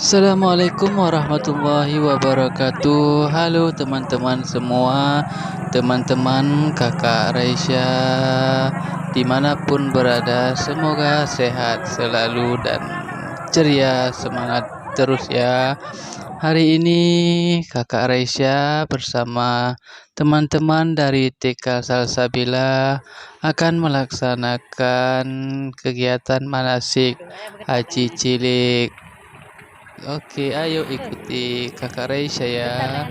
Assalamualaikum warahmatullahi wabarakatuh. Halo teman-teman semua, teman-teman kakak Raisya, dimanapun berada, semoga sehat selalu dan ceria, semangat terus ya. Hari ini kakak Raisya bersama teman-teman dari TK Salsabila akan melaksanakan kegiatan manasik Haji Cilik. Oke, ayo ikuti kakak Raisya ya.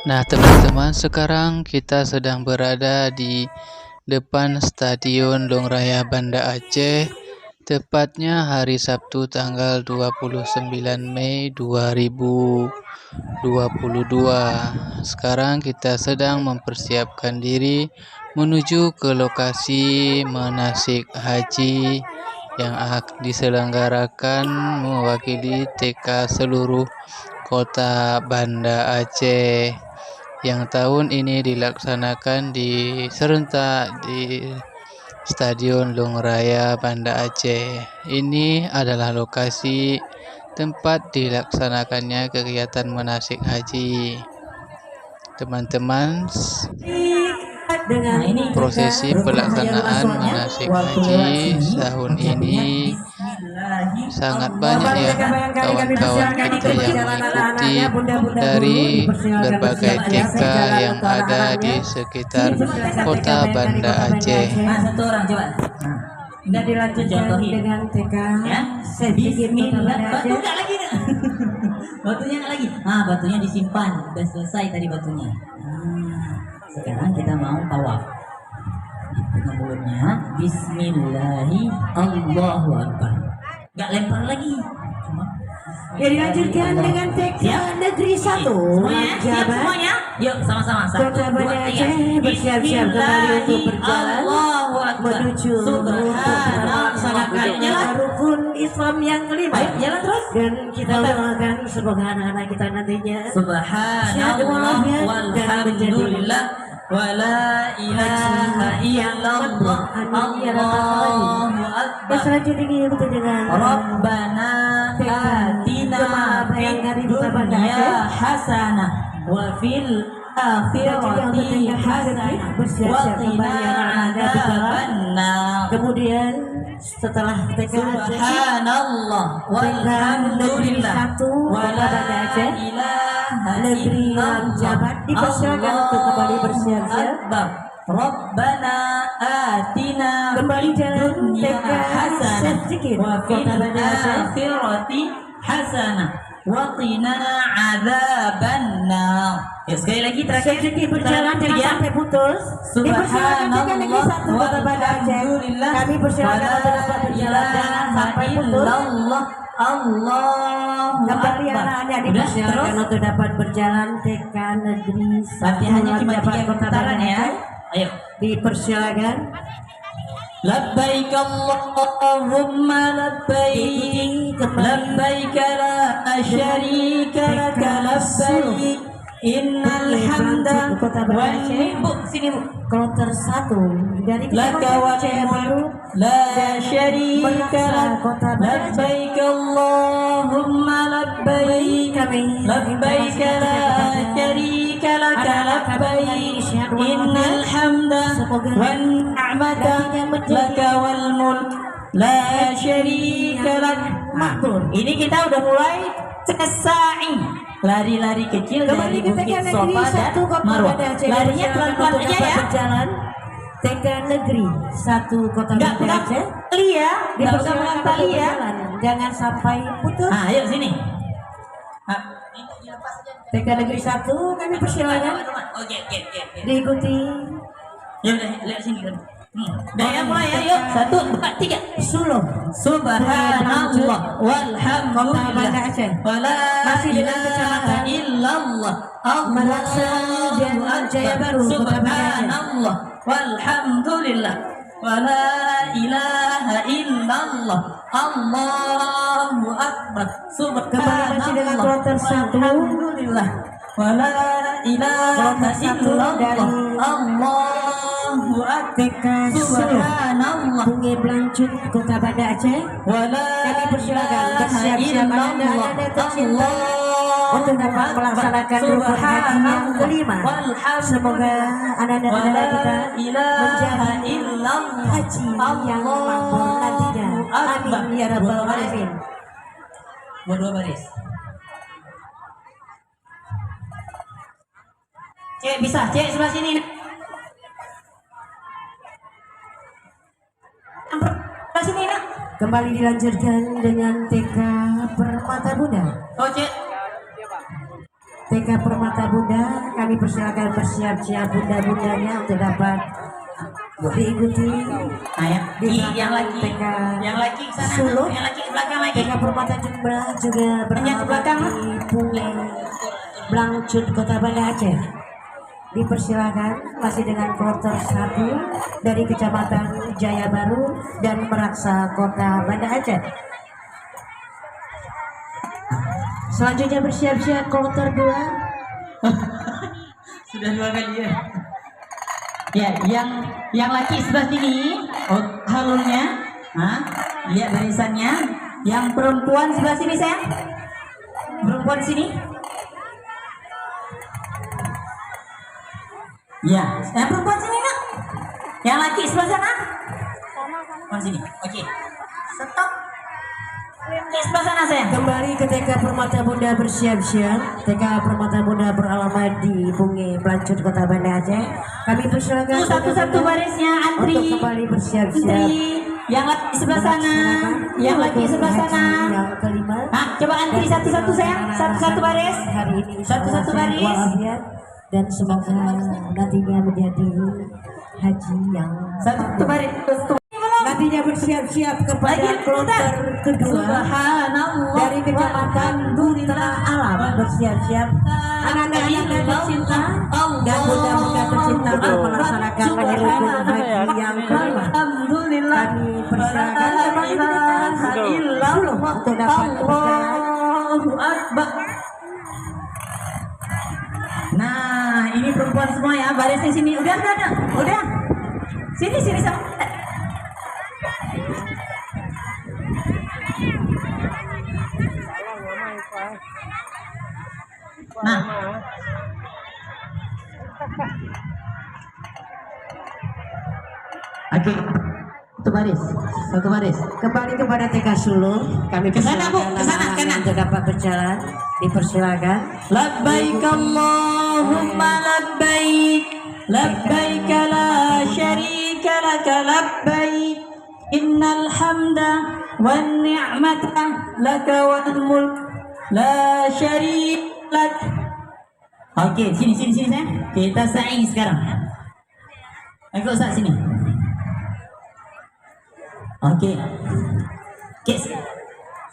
Nah, teman-teman, sekarang kita sedang berada di depan Stadion Longraya Banda Aceh, tepatnya hari Sabtu tanggal 29 Mei 2022. Sekarang kita sedang mempersiapkan diri menuju ke lokasi manasik haji yang akan diselenggarakan mewakili TK seluruh kota Banda Aceh yang tahun ini dilaksanakan serentak di Stadion Longraya Banda Aceh. Ini adalah lokasi tempat dilaksanakannya kegiatan manasik haji. Teman-teman, prosesi pelaksanaan manasik haji tahun ini sangat banyak ya kawan-kawan kita yang mengikuti dari berbagai TK yang ada di sekitar kota Banda Aceh. Tidak dilanjut dengan TK ya. Bismillah. Batu enggak lagi. Batunya enggak lagi. Batunya disimpan. Sudah selesai tadi batunya. Sekarang kita mau tawaf. Dengan mulutnya Bismillahi Allahu Akbar. Enggak lempar lagi. Ya, dilanjutkan dengan TK Negeri 1 Siap semuanya? Yuk sama-sama. Kota Banda Aceh bersiap-siap kembali untuk berjalan menuju melaksanakannya rukun Islam yang kelima. Ayo jalan terus. Dan kita doakan semoga anak-anak kita nantinya Subhanallah walhamdulillah wala ilaha illallah Allahu akbar. Selanjutnya diikuti dengan Rabbana atina fid dunya hasanah wa fil akhirati hasanah wa qina adzabannar. Kemudian setelah TK Subhanallah walhamdulillah wala ilaha negeri illallah jabat dipersilakan untuk kembali bersiap-siap. Rabbana atina Kembali jalan dunya TK hasanah sedikit wa fil Kota Banda Aceh. akhirati hasanah wa qina adzabannar. Ya, sekali lagi terakhir sedikit berjalan jangan sampai putus. Dipersilakan TK Negeri 1 Kota Banda Aceh. Kami persilakan untuk dapat berjalan jangan sampai putus. Allahu Kembali Akbar. anak-anak Udah, dipersilakan terus untuk dapat berjalan TK Negeri 1 latihannya cuma 3 Kota putaran Banda ya. Aceh. Ayo. Dipersilakan. Labbaik Allahumma labbaik labbaik la syarika laka labbaik innal hamda wan ni'mah. Sini Bu. Kloter 1 dari laka wal Aceh baru la syarika lak labbaik Allahumma labbaik labbaik la syarika lak labbaik innal hamda wan ni'mata laka wal mulk la syarika lak. Ini kita udah mulai sa'i, lari-lari kecil dari Bukit Sofa dan Marwah. Larinya pelan-pelan aja ya. Berjalan TK Negeri 1 Kota Banda Aceh. Tali ya, nggak usah pelan tali ya. Jangan sampai putus. Ayo sini. TK Negeri 1 kami persilakan Oke. diikuti. Ya udah, lihat sini kan. Daya mulai ya, yuk. 1, 4, 3. Suluh. Subhanallah walhamdulillah wala Masih dengan ilaha kecamatan illallah Melaksanakan Jalan Jaya Baru, Kota Banda Aceh. Subhanallah walhamdulillah wala ilaha illallah Allahu akbar. Kembali masih dengan Subhanallah kloter 1. walhamdulillah wala ilaha Kloter 1 illallah dari Allahu akbar. TK Subhanallah Sungai Blancut Kota Banda Aceh. Kami persilakan bersiap-siap anak-anak tercinta untuk dapat melaksanakan rukun haji yang kelima. Semoga anak-anak kita menjadi haji yang makbul nantinya. Amin ya rabbal alamin. Dua baris. Cek bisa, cek sebelah sini. Sebelah sini nak. Kembali dilanjutkan dengan TK Permata Bunda. Oh cek. TK Permata Bunda, kami persilakan bersiap-siap bunda-bundanya untuk dapat diikuti. Nah, yang laki sana, Suluh, yang laki belakang lagi. TK Permata Jumlah juga berada belakang, di Punge Blangcut Kota Banda Aceh. Dipersilakan masih dengan kloter 1 dari Kecamatan Jaya Baru dan Meraksa Kota Banda Aceh. Selanjutnya bersiap-siap kloter 2. Sudah 2 kali ya. Ya, yang laki sebelah sini, halulnya, lihat barisannya. Yang perempuan sebelah sini sayang. Perempuan sini. Ya, yang perempuan sini nak. Yang laki sebelah sana. Perempuan sini. Oke. Stop. Oke, sebelah sana sayang. Kembali ke TK Permata Bunda bersiap-siap. TK Permata Bunda beralamat di Bungi Blancut Kota Banda Aceh. Kami persilakan Satu-satu barisnya antri. untuk kembali bersiap-siap. Yang laki sebelah sana, yang laki sebelah sana. Yang kelima. Coba antri satu-satu sayang, satu-satu baris. Hari ini Satu-satu baris. walafiat dan semoga nantinya menjadi haji yang Satu baris. nantinya bersiap-siap kepada kloter kedua dari Kecamatan Dunia Alam. Bersiap-siap anak-anak tercinta dan bunda-bunda tercinta untuk melaksanakan rukun haji yang kelima. Kami persilakan kembali untuk dapat berjalan. Nah, ini perempuan semua ya, barisnya sini. Udah. Sini sama. Nah. Oke. Satu baris. Kembali kepada TK Suluh. Kami Kesana, Bu. persilakan Kesana. untuk dapat berjalan. Dipersilakan. Labbaik Allahumma labbaik. Labbaik la syarika laka labbaik. Innal hamda wan ni'mata laka wal mulk la syarika lak. Oke, sini saya. Kita sa'i sekarang. Ayo Ustaz sini. Oke.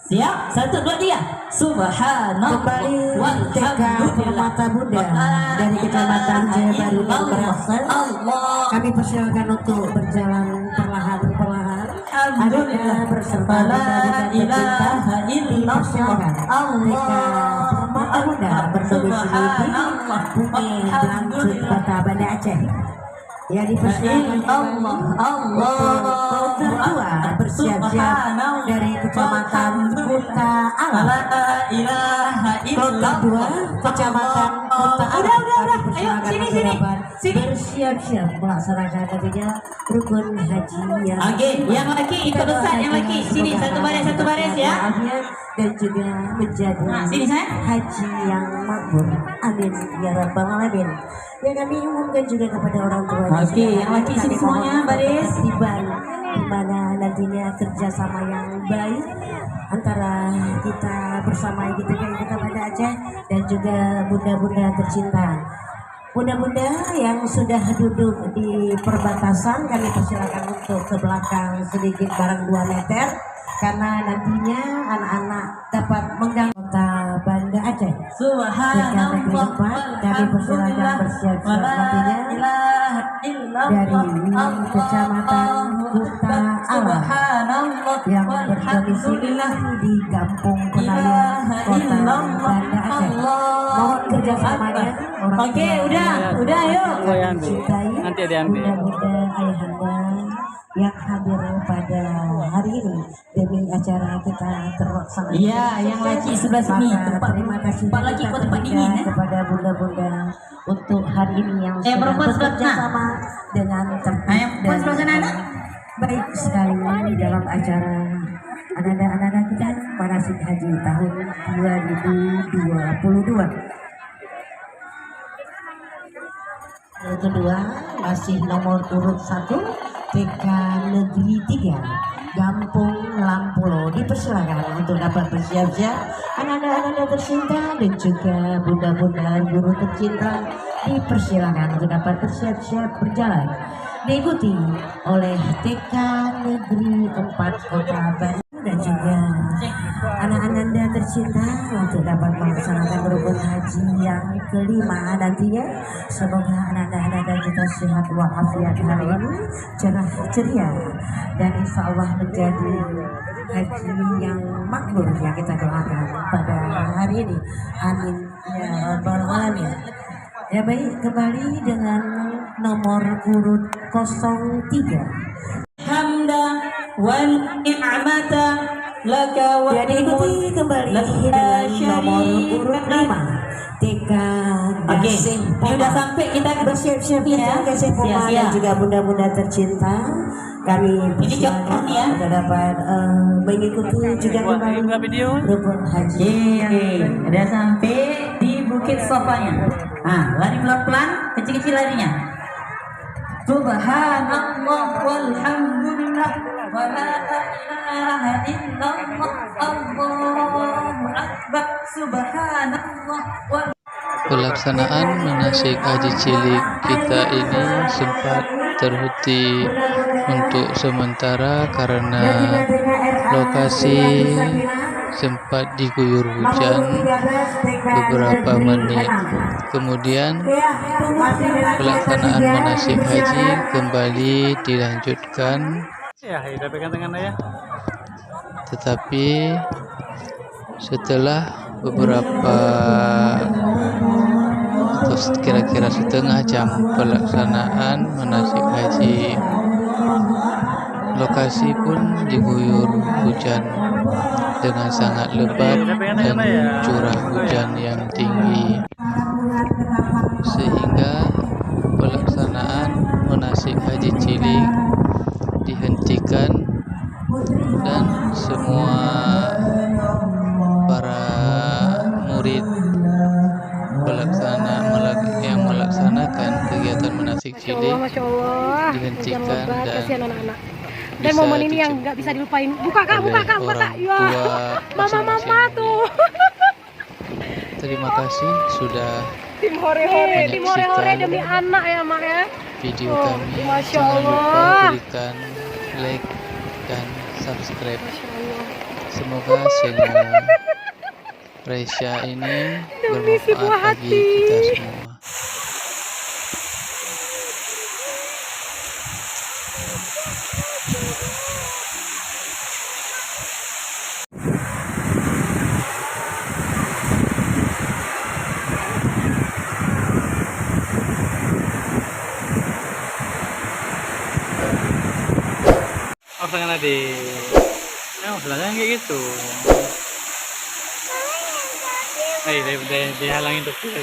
Siap, 1, 2, 3. Subhanallah. Kembali TK Permata Bunda dari Kecamatan Jaya Baru dan Meraksa. Kami persilakan untuk berjalan perlahan-perlahan. Adanya berserta bunda-bunda tercinta. Dipersilakan TK Permata Bunda berdomisili di Bungi Blancut Kota Banda Aceh. Ya, dipersilakan kloter 2 bersiap-siap dari Kecamatan Kota Alam. Kloter 2 Kecamatan Kota Alam. Ayo, sini. Bersiap-siap melaksanakan tentunya rukun haji yang Oke, yang laki ikut Ustaz, yang laki. Sini satu baris ya. Dan juga menjadi Sini saya. haji yang makbul. Amin ya rabbal alamin. Ya, kami umumkan juga kepada orang tua. Oke, yang laki sini semuanya baris. Di mana nantinya kerjasama yang baik antara kita bersama kita pada Aceh dan juga bunda-bunda tercinta. Bunda-bunda yang sudah duduk di perbatasan, kami persilakan untuk ke belakang sedikit barang 2 meter karena nantinya anak-anak dapat mengganggu Kota Banda Aceh. Subhanallah. Kami persilakan bersiap-siap nantinya dari Kecamatan Kota Alam. yang berdomisili di Kampung Penayan, Kota Banda Aceh. Mohon kerjasamanya orang Oke, udah yuk. mencintai bunda-bunda ayahanda yang hadir pada hari ini demi acara kita terlaksana. Iya, yang lagi sebelah sini. Maka terima kasih tempat lagi kita kok tempat dingin ya. kepada bunda-bunda untuk hari ini yang sudah perempuan sebelah bekerja sana. sama dengan tertib Yang perempuan sebelah sana, dan nak. baik sekali dalam acara anak-anak kita manasik haji tahun 2022. Yang kedua masih nomor urut 1 TK Negeri 3 Gampung Lampulo. Dipersilakan untuk dapat bersiap-siap anak-anak tercinta dan juga bunda-bunda guru tercinta, dipersilakan untuk dapat bersiap-siap berjalan, diikuti oleh TK Negeri 4 Kota Bandung dan juga anak-anak tercinta untuk dapat melaksanakan rukun haji yang kelima nantinya. Semoga anak-anak kita sehat walafiat hari ini, cerah ceria, dan insya Allah menjadi haji yang makbul yang kita doakan pada hari ini. Amin ya rabbal alamin. Ya baik, kembali dengan nomor urut 03. Hamda wal ni'mata laka wa Ya diikuti kembali dengan nomor urut 5 TK Oke, Gasing ini Poma. udah sampai kita Bersiap-siap ya Gasing Poma Siap-siap. dan juga bunda-bunda tercinta. Kami contoh persilakan ya. untuk dapat mengikuti juga kembali rukun haji. Udah sampai di Bukit Sofanya. Lari pelan-pelan, kecil-kecil larinya. Subhanallah walhamdulillah wa la ilaha illallah Allahu akbar. Subhanallah wal Pelaksanaan manasik haji cilik kita ini sempat terhenti untuk sementara karena lokasi sempat diguyur hujan beberapa menit. Kemudian pelaksanaan manasik haji kembali dilanjutkan, tetapi setelah beberapa atau kira-kira setengah jam pelaksanaan manasik haji, lokasi pun diguyur hujan dengan sangat lebat dan curah hujan yang tinggi, sehingga pelaksanaan manasik haji cilik dihentikan dan semua para murid yang melaksanakan kegiatan manasik cilik Masya Allah, dihentikan kasihan dan anak-anak. Dan momen ini yang nggak bisa dilupain. Buka kak, buka kak. Ya, mama tuh. Terima kasih sudah Tim hore-hore demi anak ya mak ya. video kami. Masya Jangan lupa Allah. berikan like dan subscribe. Masya Allah. Semoga channel Resya ini Demi si buah bermanfaat bagi hati. kita semua. Tangan adik. Sebenarnya kayak gitu. Dihalangin tuh lagi.